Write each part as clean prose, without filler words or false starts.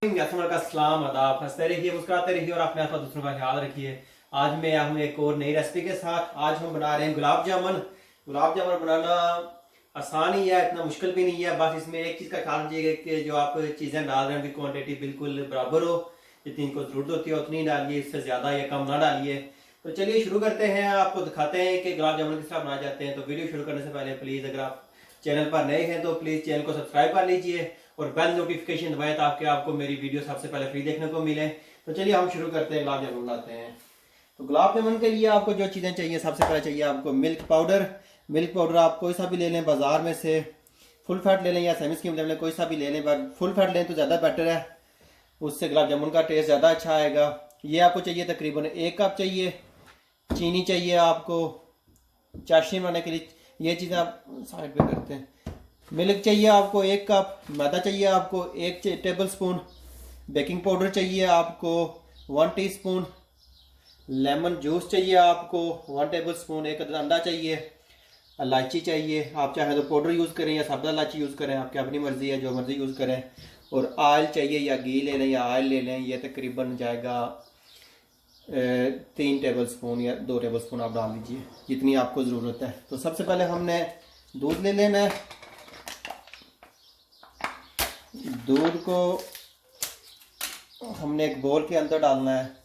अस्सलाम आदाब, हंसते रहिए, मुस्कुराते रहिए और अपने आस-पास दूसरों का ख्याल रखिए। आज मैं आया हूँ एक और नई रेसिपी के साथ। आज हम बना रहे हैं गुलाब जामुन। गुलाब जामुन बनाना आसान ही है, इतना मुश्किल भी नहीं है। बस इसमें एक चीज़ का ख्याल रखिएगा कि जो आप चीज़ें डाल रहे हैं उनकी क्वांटिटी बिल्कुल बराबर हो। जितनी इनको ज़रूरत होती है उतनी डालिए, इससे ज़्यादा या कम ना डालिए। तो चलिए शुरू करते हैं, आपको दिखाते हैं कि गुलाब जामुन किस तरह बनाए जाते हैं। तो वीडियो शुरू करने से पहले प्लीज़ अगर आप चैनल पर नए हैं तो प्लीज़ चैनल को सब्सक्राइब कर लीजिए और बेल नोटिफिकेशन दबाएं ताकि आपको मेरी वीडियो सबसे पहले फ्री देखने को मिले। तो चलिए हम शुरू करते हैं, गुलाब जामुन बनाते हैं। तो गुलाब जामुन के लिए आपको जो चीज़ें चाहिए, सबसे पहले चाहिए आपको मिल्क पाउडर। मिल्क पाउडर आप कोई सा भी ले लें, बाजार में से फुल फैट ले लें या सेमी स्किम ले लें, कोई सा भी ले लें, बट फुल फैट लें तो ज़्यादा बेटर है, उससे गुलाब जामुन का टेस्ट ज़्यादा अच्छा आएगा। ये आपको चाहिए तकरीबन 1 कप चाहिए। चीनी चाहिए आपको चाशनी बनाने के लिए, ये चीज़ें आप साइड पे करते हैं। मिल्क चाहिए आपको 1 कप। मैदा चाहिए आपको 1 टेबल स्पून। बेकिंग पाउडर चाहिए आपको 1 टीस्पून। लेमन जूस चाहिए आपको 1 टेबल स्पून। 1 अंडा चाहिए। इलायची चाहिए, आप चाहे तो पाउडर यूज़ करें या साबुत इलायची यूज़ करें, आपकी अपनी मर्ज़ी है, जो मर्ज़ी यूज़ करें। और ऑयल चाहिए, या घी ले लें या ऑयल ले लें। ये तकरीबन जाएगा 3 टेबल स्पून या 2 टेबल स्पून आप डाल लीजिए, जितनी आपको ज़रूरत है। तो सबसे पहले हमने दूध ले लेना है। दूध को हमने एक बोल के अंदर डालना है।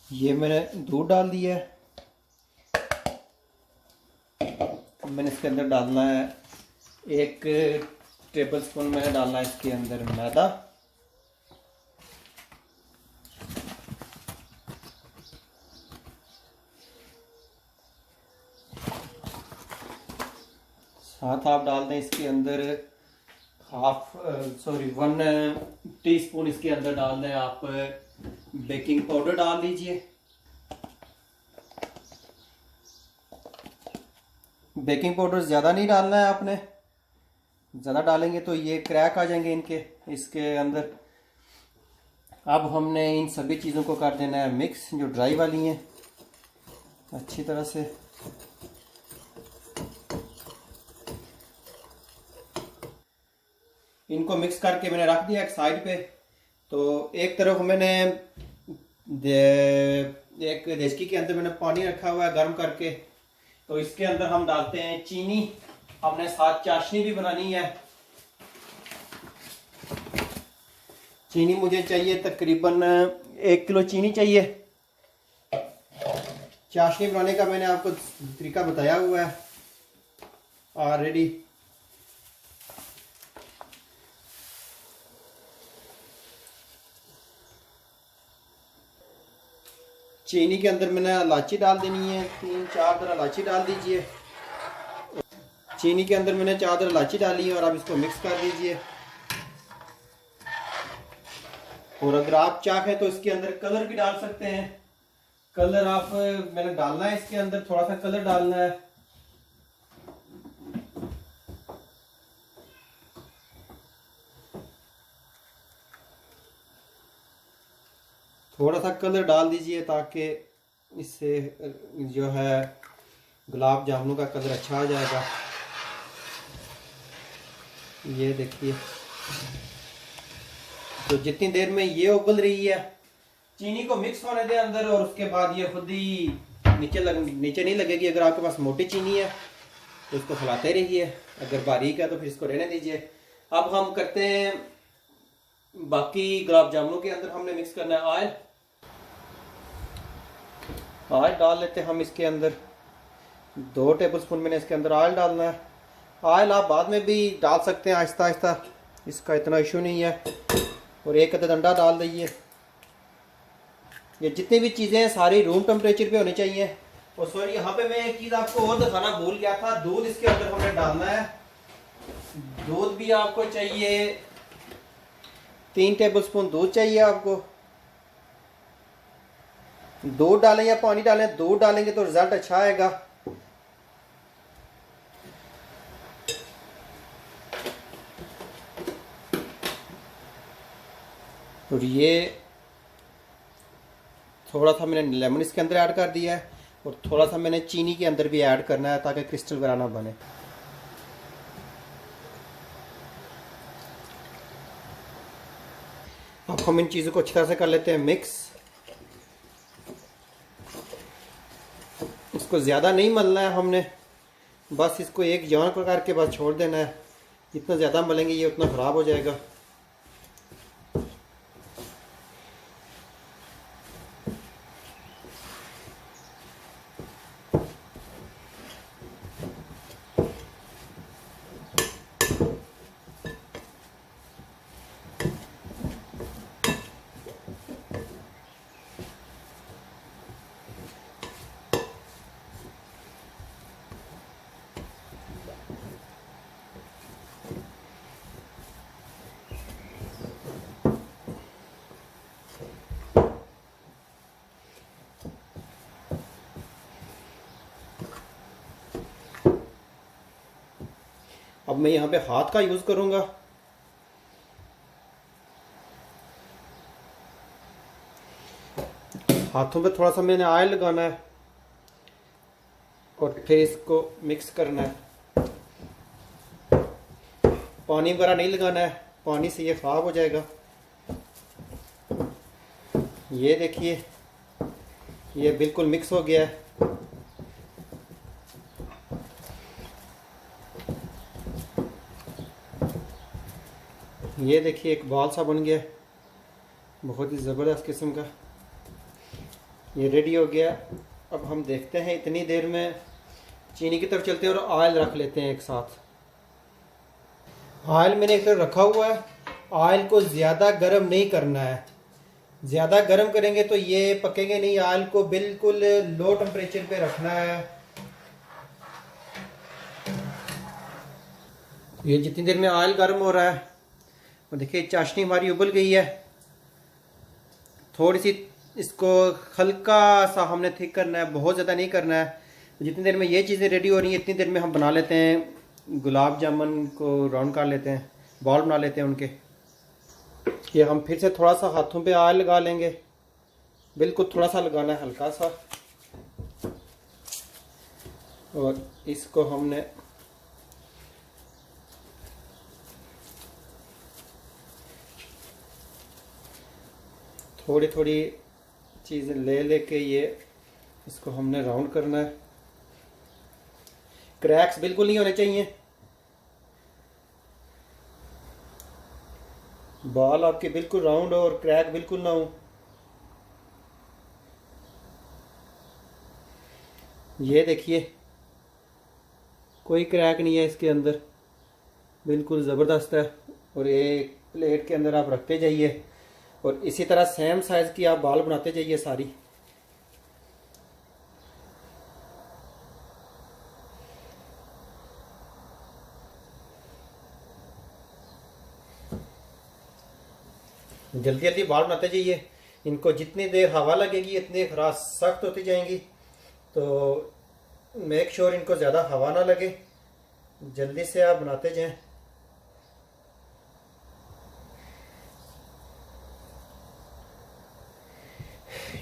ये मैंने दूध डाल दिया है। मैंने इसके अंदर डालना है 1 टेबल स्पून मैंने डालना है इसके अंदर मैदा। साथ आप डाल दें इसके अंदर 1 टीस्पून इसके अंदर डाल दें आप बेकिंग पाउडर डाल दीजिए। बेकिंग पाउडर ज़्यादा नहीं डालना है आपने, ज़्यादा डालेंगे तो ये क्रैक आ जाएंगे इसके अंदर। अब हमने इन सभी चीज़ों को कर देना है मिक्स, जो ड्राई वाली हैं, अच्छी तरह से। इनको मिक्स करके मैंने रख दिया एक साइड पे। तो एक तरफ मैंने एक देचकी के अंदर मैंने पानी रखा हुआ है गर्म करके। तो इसके अंदर हम डालते हैं चीनी। हमने साथ चाशनी भी बनानी है। चीनी मुझे चाहिए तकरीबन 1 किलो चीनी चाहिए। चाशनी बनाने का मैंने आपको तरीका बताया हुआ है ऑलरेडी। चीनी के अंदर मैंने इलायची डाल देनी है, 3-4 दर इलायची डाल दीजिए। चीनी के अंदर मैंने 4 दर इलायची डाली है और आप इसको मिक्स कर दीजिए। और अगर आप चाहें तो इसके अंदर कलर भी डाल सकते हैं। कलर आप मैंने डालना है, इसके अंदर थोड़ा सा कलर डालना है। थोड़ा सा कलर डाल दीजिए ताकि इससे जो है गुलाब जामुन का कलर अच्छा आ जाएगा। ये देखिए, तो जितनी देर में ये उबल रही है, चीनी को मिक्स होने दे अंदर, और उसके बाद ये खुद ही नीचे नहीं लगेगी। अगर आपके पास मोटी चीनी है तो इसको हिलाते रहिए, अगर बारीक है तो फिर इसको रहने दीजिए। अब हम करते हैं बाकी गुलाब जामुनों के अंदर हमने मिक्स करना है ऑयल। ऑयल डाल लेते हैं हम इसके अंदर। 2 टेबल स्पून मैंने इसके अंदर ऑयल डालना है। ऑयल आप बाद में भी डाल सकते हैं आहिस्ता आहिस्ता, इसका इतना इशू नहीं है। और 1 अदद अंडा डाल दीजिए। ये जितनी भी चीज़ें हैं सारी रूम टेम्परेचर पे होनी चाहिए। और सॉरी, यहाँ पे मैं एक चीज़ आपको और दिखाना भूल गया था, दूध इसके अंदर हमने डालना है। दूध भी आपको चाहिए 3 टेबल स्पून दूध चाहिए आपको। दूध डालें या पानी डालें, दूध डालेंगे तो रिजल्ट अच्छा आएगा। और ये थोड़ा सा मैंने लेमन इसके अंदर ऐड कर दिया है। और थोड़ा सा मैंने चीनी के अंदर भी ऐड करना है ताकि क्रिस्टल वगैरह ना बने। अब हम इन चीज़ों को अच्छी तरह से कर लेते हैं मिक्स। इसको ज़्यादा नहीं मलना है हमने, बस इसको एक जान प्रकार के बाद छोड़ देना है। जितना ज़्यादा मलेंगे ये उतना ख़राब हो जाएगा। अब मैं यहाँ पे हाथ का यूज़ करूँगा। हाथों पे थोड़ा सा मैंने ऑयल लगाना है और फिर इसको मिक्स करना है। पानी वगैरह नहीं लगाना है, पानी से ये ख़राब हो जाएगा। ये देखिए ये बिल्कुल मिक्स हो गया है। ये देखिए एक बॉल सा बन गया, बहुत ही ज़बरदस्त किस्म का। ये रेडी हो गया। अब हम देखते हैं, इतनी देर में चीनी की तरफ चलते हैं और ऑयल रख लेते हैं एक साथ। ऑयल मैंने एक तरफ रखा हुआ है। ऑयल को ज़्यादा गर्म नहीं करना है, ज़्यादा गर्म करेंगे तो ये पकेंगे नहीं। ऑयल को बिल्कुल लो टेम्परेचर पे रखना है। ये जितनी देर में ऑयल गर्म हो रहा है, और देखिए चाशनी हमारी उबल गई है। थोड़ी सी इसको हल्का सा हमने थिक करना है, बहुत ज़्यादा नहीं करना है। जितनी देर में ये चीज़ें रेडी हो रही हैं इतनी देर में हम बना लेते हैं गुलाब जामुन को, राउंड कर लेते हैं, बॉल बना लेते हैं उनके। ये हम फिर से थोड़ा सा हाथों पे ऑयल लगा लेंगे, बिल्कुल थोड़ा सा लगाना है, हल्का सा। और इसको हमने थोड़ी थोड़ी चीज़ें ले लेके ये इसको हमने राउंड करना है। क्रैक्स बिल्कुल नहीं होने चाहिए। बॉल आपकी बिल्कुल राउंड हो और क्रैक बिल्कुल ना हो। ये देखिए कोई क्रैक नहीं है इसके अंदर, बिल्कुल ज़बरदस्त है। और एक प्लेट के अंदर आप रखते जाइए और इसी तरह सेम साइज़ की आप बॉल बनाते जाइए सारी। जल्दी जल्दी बॉल बनाते जाइए। इनको जितनी देर हवा लगेगी इतनी खराश सख्त होती जाएंगी, तो मेक श्योर इनको ज़्यादा हवा ना लगे। जल्दी से आप बनाते जाएं।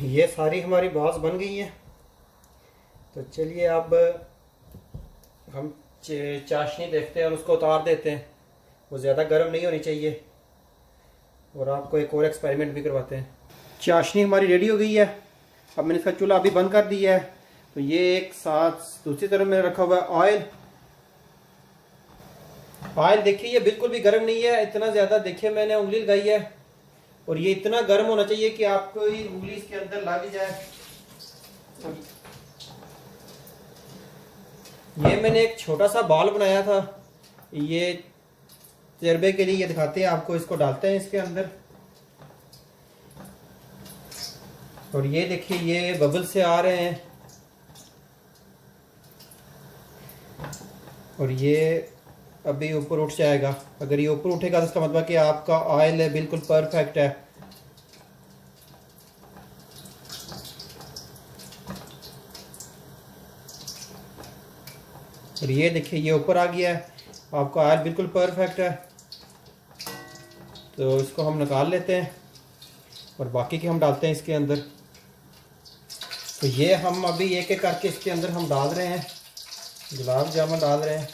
ये सारी हमारी बॉल्स बन गई हैं। तो चलिए अब हम चाशनी देखते हैं और उसको उतार देते हैं। वो ज़्यादा गर्म नहीं होनी चाहिए। और आपको एक और एक्सपेरिमेंट भी करवाते हैं। चाशनी हमारी रेडी हो गई है। अब मैंने इसका चूल्हा अभी बंद कर दिया है। तो ये एक साथ दूसरी तरफ मैंने रखा हुआ है ऑयल। ऑयल देखिए ये बिल्कुल भी गर्म नहीं है, इतना ज़्यादा। देखिए मैंने उंगली लगाई है और ये इतना गर्म होना चाहिए कि आपको ये उंगली इसके अंदर लग जाए। ये मैंने एक छोटा सा बॉल बनाया था, ये तजर्बे के लिए दिखाते हैं आपको। इसको डालते हैं इसके अंदर और ये देखिए ये बबल से आ रहे हैं। और ये अभी ऊपर उठ जाएगा। अगर ये ऊपर उठेगा तो इसका मतलब कि आपका ऑयल है बिल्कुल परफेक्ट है। और ये देखिए ये ऊपर आ गया है, आपका ऑयल बिल्कुल परफेक्ट है। तो इसको हम निकाल लेते हैं और बाकी के हम डालते हैं इसके अंदर। तो ये हम अभी एक एक करके इसके अंदर हम डाल रहे हैं, गुलाब जामुन डाल रहे हैं।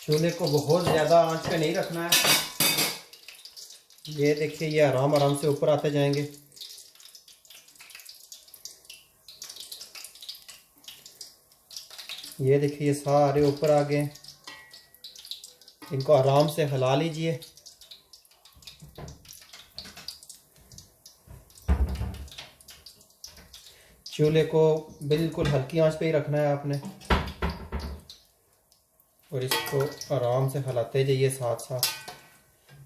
चूल्हे को बहुत ज़्यादा आंच पे नहीं रखना है। ये देखिए ये आराम आराम से ऊपर आते जाएंगे। ये देखिए ये सारे ऊपर आ गए। इनको आराम से हिला लीजिए। चूल्हे को बिल्कुल हल्की आंच पे ही रखना है आपने, और इसको आराम से हिलाते जाइए साथ साथ,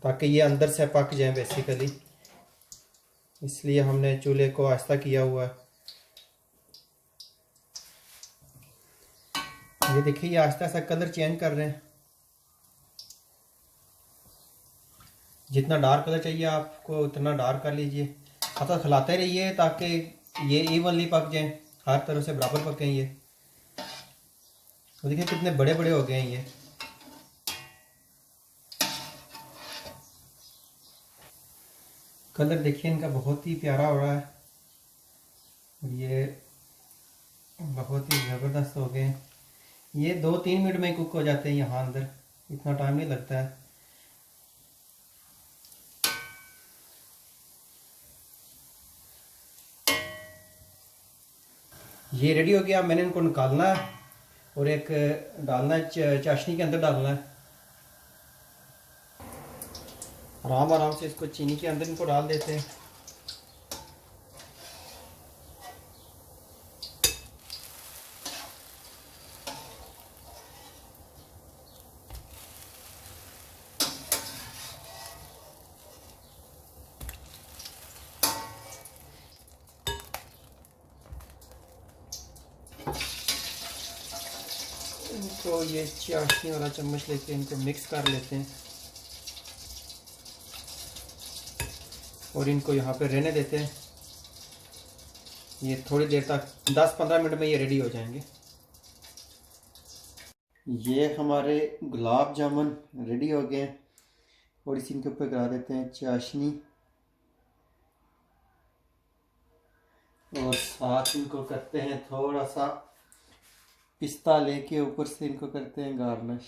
ताकि ये अंदर से पक जाए बेसिकली। इसलिए हमने चूल्हे को आहिस्ता किया हुआ है। ये देखिए ये आहिस्ता सा कलर चेंज कर रहे हैं। जितना डार्क कलर चाहिए आपको उतना डार्क कर लीजिए। आप खिलाते रहिए ताकि ये इवनली पक जाए, हर तरह से बराबर पकें। ये तो देखिए कितने बड़े बड़े हो गए हैं ये। कलर देखिए इनका बहुत ही प्यारा हो रहा है, और ये बहुत ही ज़बरदस्त हो गए। ये 2-3 मिनट में कुक हो जाते हैं यहाँ अंदर, इतना टाइम नहीं लगता है। ये रेडी हो गया। मैंने इनको निकालना है और एक डालना है चाशनी के अंदर डालना है। आराम आराम से इसको चीनी के अंदर इनको डाल देते हैं। इनको ये चाशनी वाला चम्मच लेके इनको मिक्स कर लेते हैं और इनको यहाँ पे रहने देते हैं। ये थोड़ी देर तक 10-15 मिनट में ये रेडी हो जाएंगे। ये हमारे गुलाब जामुन रेडी हो गए हैं, और इसी इनके ऊपर करा देते हैं चाशनी, और साथ इनको करते हैं थोड़ा सा पिस्ता लेके ऊपर से इनको करते हैं गार्निश।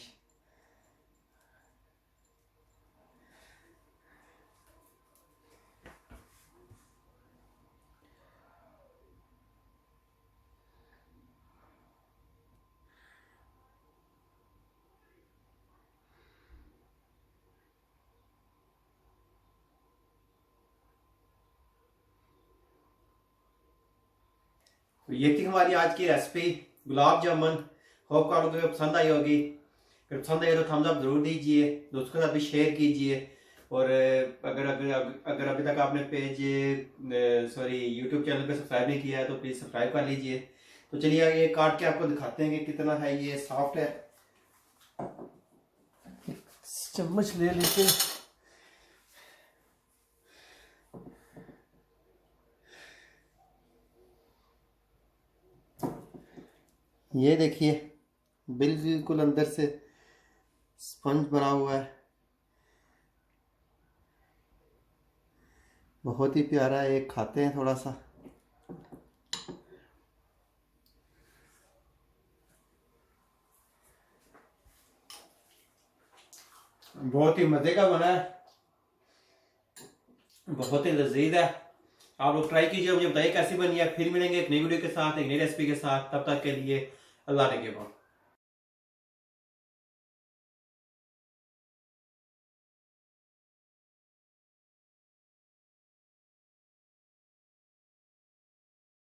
तो ये थी हमारी आज की रेसिपी गुलाब जामुन। होप आपको तो पसंद आई होगी। अगर पसंद आई तो थम्स अप जरूर दीजिए, दोस्तों के साथ भी शेयर कीजिए, और अगर अगर अगर अभी तक आपने पेज यूट्यूब चैनल पे सब्सक्राइब नहीं किया है तो प्लीज़ सब्सक्राइब कर लीजिए। तो चलिए ये काट के आपको दिखाते हैं कि कितना है ये सॉफ्ट है। चम्मच ले लेते हैं। ये देखिए बिल्कुल अंदर से स्पंज बना हुआ है, बहुत ही प्यारा है। एक खाते हैं थोड़ा सा। बहुत ही मजे का बना है, बहुत ही लजीज है। आप लोग ट्राई कीजिए, मुझे बताइए कैसी बनी है। फिर मिलेंगे एक नई वीडियो के साथ, एक नई रेसिपी के साथ। तब तक के लिए अल्लाह ने के बाद।